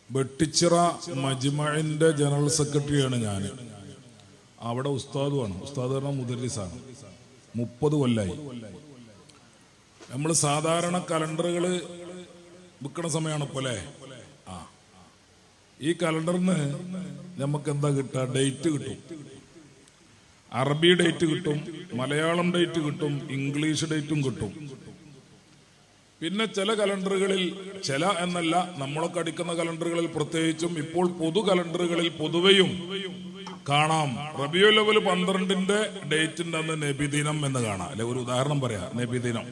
Vettichira മജ്മഇന്റെ general സെക്രട്ടറിയാണ് ഞാൻ. അവിടെ ഉസ്താദുമാണ്. ഉസ്താദ് പറഞ്ഞ മുദരിസാണ്. 30 കൊല്ലായി. നമ്മൾ സാധാരണ കലണ്ടറുകൾ വിൽക്കണ സമയമാണ് പോലെ. ഈ കലണ്ടറിന് നമുക്ക് എന്താ കിട്ടുക? ഡേറ്റ് കിട്ടും. അറബി ഡേറ്റ് കിട്ടും, മലയാളം ഡേറ്റ് കിട്ടും, ഇംഗ്ലീഷ് ഡേറ്റും കിട്ടും. പിന്നെ ചില കലണ്ടറുകളിൽ, ചില എന്നല്ല, നമ്മളൊക്കെ അടിക്കുന്ന കലണ്ടറുകളിൽ പ്രത്യേകിച്ചും ഇപ്പോൾ പൊതു കലണ്ടറുകളിൽ പൊതുവെയും കാണാം റബീഉൽ അവ്വൽ 12ന്റെ ഡേറ്റിന്റെ അന്ന് നബിദിനം എന്ന് കാണാം. അല്ലെ, ഒരു ഉദാഹരണം പറയാം, നബിദിനം.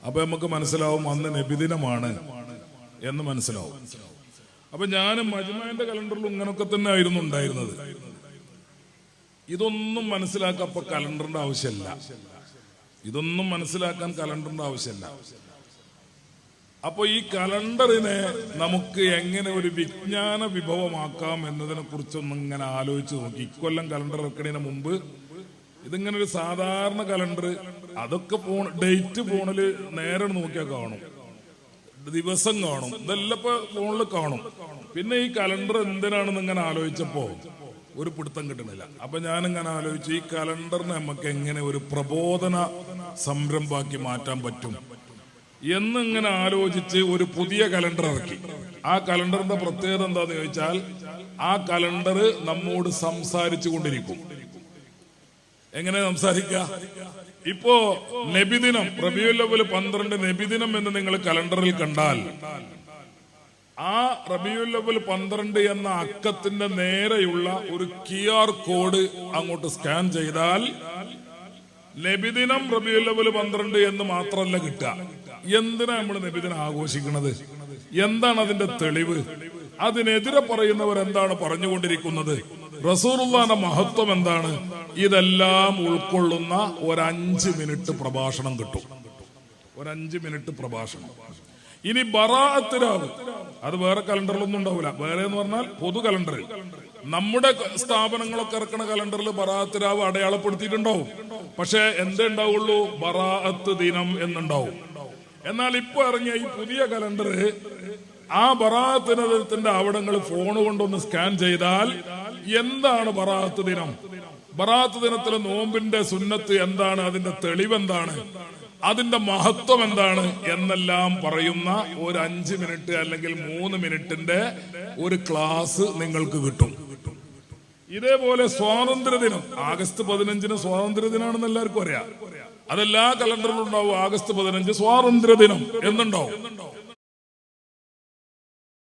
അപ്പൊ നമുക്ക് മനസ്സിലാവും അന്ന് നബിദിനമാണ് എന്ന് മനസ്സിലാവും. അപ്പൊ ഞാൻ മജ്മഇന്റെ കലണ്ടറിൽ ഇങ്ങനൊക്കെ തന്നെ ആയിരുന്നു ഉണ്ടായിരുന്നത്. ഇതൊന്നും മനസ്സിലാക്കാൻ അപ്പൊ കലണ്ടറിന്റെ ആവശ്യമില്ല. ഇതൊന്നും മനസ്സിലാക്കാൻ കലണ്ടറിന്റെ ആവശ്യമില്ല. അപ്പൊ ഈ കലണ്ടറിനെ നമുക്ക് എങ്ങനെ ഒരു വിജ്ഞാന വിഭവമാക്കാം എന്നതിനെ കുറിച്ചൊന്നും ഇങ്ങനെ ആലോചിച്ച് നോക്കി. ഇക്കൊല്ലം കലണ്ടർ ഇറക്കണതിന് മുമ്പ് ഇതിങ്ങനെ ഒരു സാധാരണ കലണ്ടർ, അതൊക്കെ ഡേറ്റ് ഫോണില് നേരെ നോക്കിയാൽ കാണും, ദിവസം കാണും, ഇതെല്ലാം ഇപ്പൊ ഫോണിൽ കാണും. പിന്നെ ഈ കലണ്ടർ എന്തിനാണെന്ന് ഇങ്ങനെ ആലോചിച്ചപ്പോ ഒരു പിടുത്തം കിട്ടണില്ല. അപ്പൊ ഞാനിങ്ങനെ ആലോചിച്ചു, ഈ കലണ്ടറിനെ നമുക്ക് എങ്ങനെ ഒരു പ്രബോധന സംരംഭമാക്കി മാറ്റാൻ പറ്റും എന്നിങ്ങനെ ആലോചിച്ച് ഒരു പുതിയ കലണ്ടർ ഇറക്കി. ആ കലണ്ടറിന്റെ പ്രത്യേകത എന്താന്ന് ചോദിച്ചാൽ, ആ കലണ്ടർ നമ്മോട് സംസാരിച്ചു കൊണ്ടിരിക്കും. എങ്ങനെ സംസാരിക്കുക? ഇപ്പോ നബിദിനം, റബീഉൽ അവ്വൽ 12 നബിദിനം എന്ന് നിങ്ങൾ കലണ്ടറിൽ കണ്ടാൽ, ആ റബീഉൽ അവ്വൽ 12 എന്ന അക്കത്തിന്റെ നേരെയുള്ള ഒരു QR കോഡ് അങ്ങോട്ട് സ്കാൻ ചെയ്താൽ നബിദിനം റബീഉൽ അവ്വൽ 12 എന്ന് മാത്രമല്ല കിട്ടുക. എന്തിനാ നമ്മൾ നബിദിനം ആഘോഷിക്കുന്നത്? എന്താണ് അതിന്റെ തെളിവ്? അതിനെതിരെ പറയുന്നവർ എന്താണ് പറഞ്ഞുകൊണ്ടിരിക്കുന്നത്? റസൂലുള്ളാഹിന്റെ മഹത്വം എന്താണ്? ഇതെല്ലാം ഉൾക്കൊള്ളുന്ന ഒരു 5 മിനിറ്റ് പ്രഭാഷണം കിട്ടും. ഒരു 5 മിനിറ്റ് പ്രഭാഷണം. ഇനി ബറാഅത്ത് രാവ്, അത് വേറെ കലണ്ടറിലൊന്നും ഉണ്ടാവില്ല. വേറെ എന്ന് പറഞ്ഞാൽ പൊതു കലണ്ടറിൽ, നമ്മുടെ സ്ഥാപനങ്ങളൊക്കെ ഇറക്കണ കലണ്ടറിൽ ബറാഅത്ത് രാവ് അടയാളപ്പെടുത്തിയിട്ടുണ്ടാവും. പക്ഷെ എന്തേ ഉണ്ടാവുള്ളൂ? ബറാഅത്ത് ദിനം എന്നുണ്ടാവും. എന്നാൽ ഇപ്പൊ ഇറങ്ങിയ ഈ പുതിയ കലണ്ടർ, ആ ബറാഅത്ത് ദിനത്തിന്റെ അവിടങ്ങൾ ഫോൺ കൊണ്ടൊന്ന് സ്കാൻ ചെയ്താൽ എന്താണ് ബറാഅത്ത് ദിനം, ബറാഅത്ത് ദിനത്തിലെ നോമ്പിന്റെ സുന്നത്ത് എന്താണ്, അതിന്റെ തെളിവെന്താണ്, അതിന്റെ മഹത്വം എന്താണ് എന്നെല്ലാം പറയുന്ന ഒരു 5 മിനിറ്റ് അല്ലെങ്കിൽ 3 മിനിറ്റിന്റെ ഒരു ക്ലാസ് നിങ്ങൾക്ക് കിട്ടും. ഇതേപോലെ സ്വാതന്ത്ര്യദിനം, ആഗസ്റ്റ് 15 സ്വാതന്ത്ര്യദിനാണെന്ന് എല്ലാവർക്കും അറിയാം. അതെല്ലാ കലണ്ടറിലും ഉണ്ടാവും. ആഗസ്റ്റ് 15 സ്വാതന്ത്ര്യദിനം എന്നുണ്ടാവും.